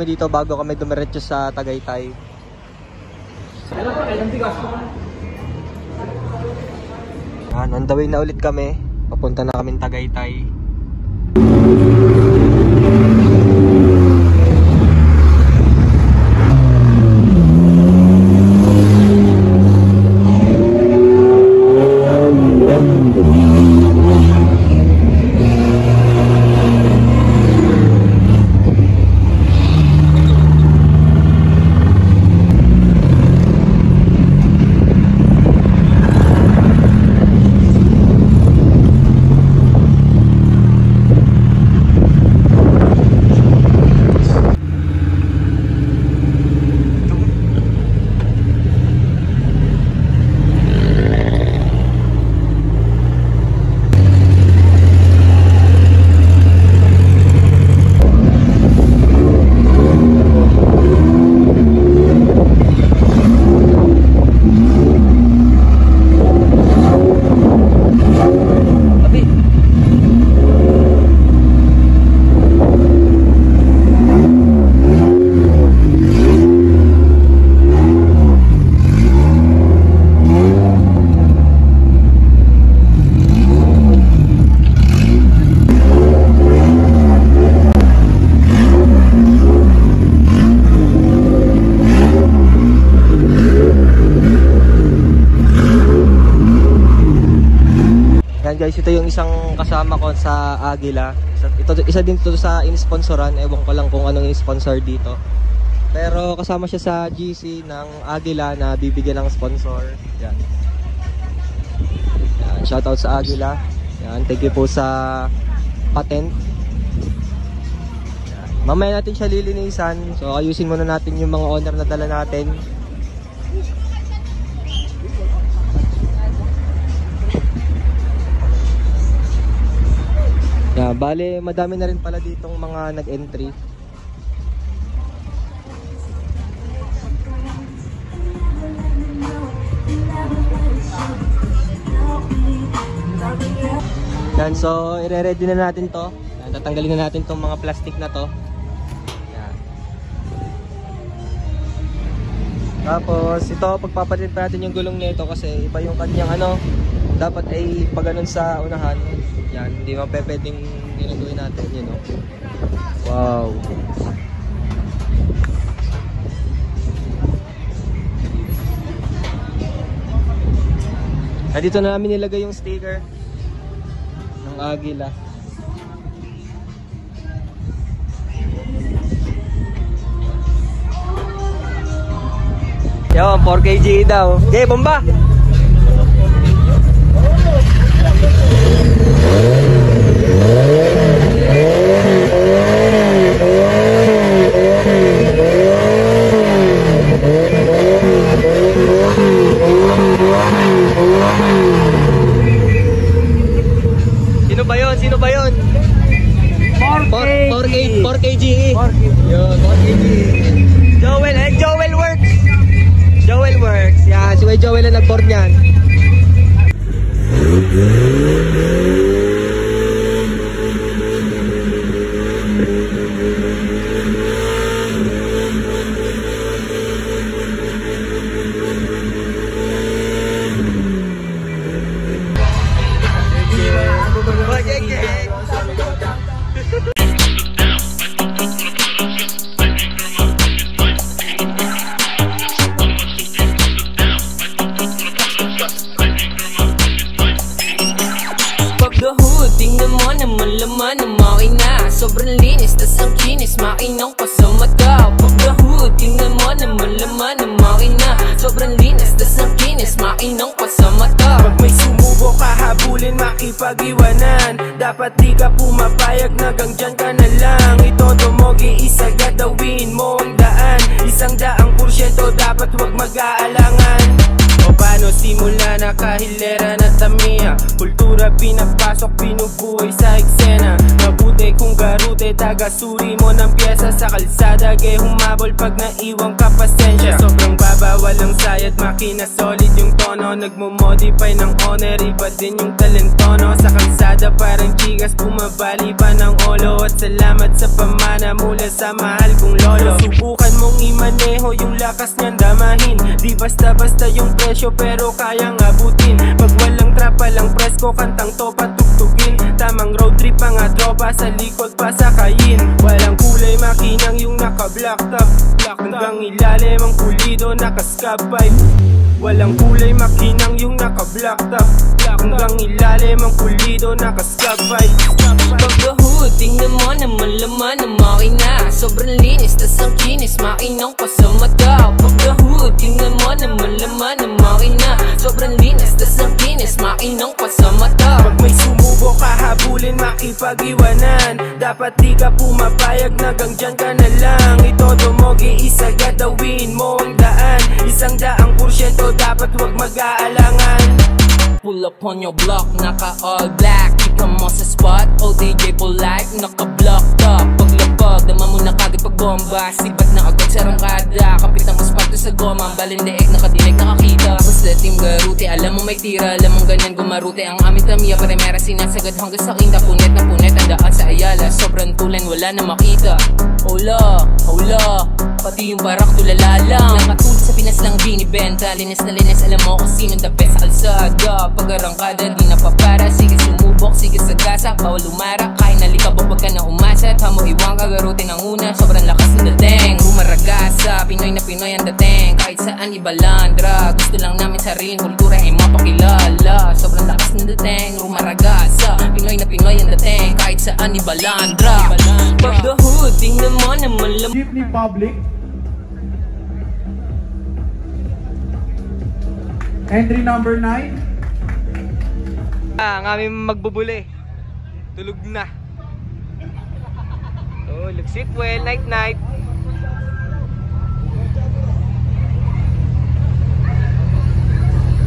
kami dito bago kami dumiretso sa Tagaytay. On the way na ulit kami. Papunta na kami Tagaytay. Guys, ito yung isang kasama ko sa Aguila. Isa din to sa in-sponsoran. Ewan ko lang kung anong in-sponsor dito. Pero kasama siya sa GC ng Aguila na bibigyan ng sponsor. Yan. Yan, shoutout sa Aguila. Yan, thank you po sa patent. Yan. Mamaya natin siya lilinisan. So ayusin muna natin yung mga owner na dala natin. Yeah, bale, madami na rin pala ditong mga nag-entry. Yan, so ire-ready na natin to. Yan, tatanggalin na natin tong mga plastic na to. Yan. Tapos ito, pagpapalit pa natin yung gulong nito kasi iba yung kanyang ano, dapat ay pag ganun sa unahan. Yan, hindi mapepedeng ginagawin natin, you know. Wow. Dito na namin nilagay yung sticker ng Aguila. Yo, 4kg daw. Okay, bomba! Sino ba yun? Sino ba yun? 4kg. 4kg. Yun, 4kg. Joel and Joel Works. Joel Works. Yan, si Joel ang nag-board niyan. Tingnan mo naman laman ng makina. Sobrang linis, tas ang kinis, makinang pa sa mata. Pag the hood, tingnan mo naman laman ng makina. Sobrang linis, tas ang kinis, makinang pa sa mata. Pag may sumubok ka, habulin, makipag-iwanan. Dapat di ka pumapayag na gangdyan ka na lang. Itodo mo, giisa gadawin mo ang daan. 100% dapat wag mag-aalangan. Ilocano, simula na kahilera na Tamiya. Kultura pinapasok, binubuhay sa eksena. Mabuti kung garute, taga-suri mo ng pyesa. Sa kalsada, gay humabol pag naiwang ka pasensya. Sobrang baba, walang sayad, makina solid yung tono. Nagmo-modify ng honor, iba din yung talentono. Sa kalsada parang chigas, bumabali pa ng olo. At salamat sa pamana mula sa mahal kong lolo. Subukan mong imaneho, yung lakas niyan damahin. Di basta-basta yung presyo pero kayang abutin. Pag walang trapa lang presko, kantang topa tugtugin. Tamang road trip mga tropa, sa likod pa sakayin. Walang kulay makinang yung naka-black top. Hanggang ilalim ang pulido, naka-scab pipe. Walang kulay makinang yung naka-black top. Hanggang ilalim ang pulido, naka-scab pipe. Pagkahud, tingnan mo naman laman ng makina. Sobrang linis, tas ang kinis, makinang pa sa mata. Pagkahud, tingnan mo naman laman ng makina. Sobrang linis, tas ang kinis, makinang pa sa mata. Pag may sumubok kahabulin, makipag-iwanan. Dapat di ka pumapayag, nagang dyan ka na lang. Itodo mo, giisa gadawin mo ang daan. 100% dapat wag mag-aalangan. Pull up on your block, naka all black. Ika mo sa spot, OTJ polite, naka-block top. Paglapag, naman mo na kagad pagbomba. Sibat na agad sa rangkada, kapit ang asfalto sa goma. Balindeeg, nakadinig, nakakita. Basta team garute, alam mo may tira. Alam mong ganyan gumarute, ang aming Tamiya. Primera sinasagad hanggang sa kinda. Punet na punet, ang daan sa Ayala. Sobrang tulan, wala na makita. Hola, hola, pati yung barak tulala lang. Nakatulad sa Pinas lang binibenta. Linis na linis, alam mo kung sinong the best sa kalsada. Pag-arangkada, di na papara. Sige sumubok, sige sagasa, bawal umara. Kain na likabok, wag ka na umasa. Tamo iwang kagarote ng una, sobrang lakas ng dating. Bumaragasa, Pinoy na Pinoy ang dating. Kahit saan ibalandra, gusto lang namin sariling kultura ay mapakilala. Sobrang lakas ng dating, rumaragasa, Pinoy na Pinoy ang dating. Kahit saan ibalandra. Pagdahud, tingnan mo naman lam. Jeepney Public. Entry number 9. Ang aming magbubuli. Tulog na. So, lagsit well, night night.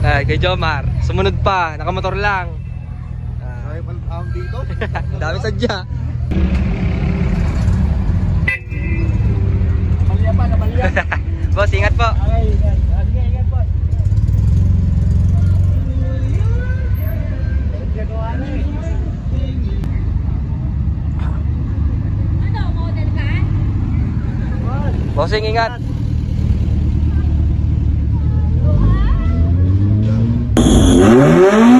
Kay Jomar, sumunod pa, nakamotor lang. Dito. Dami sadya. Nabalya pa, nabalya. Boss, ingat po. Okay, sige, ingat po. Ano, model ka? Bossing, ingat. Ano?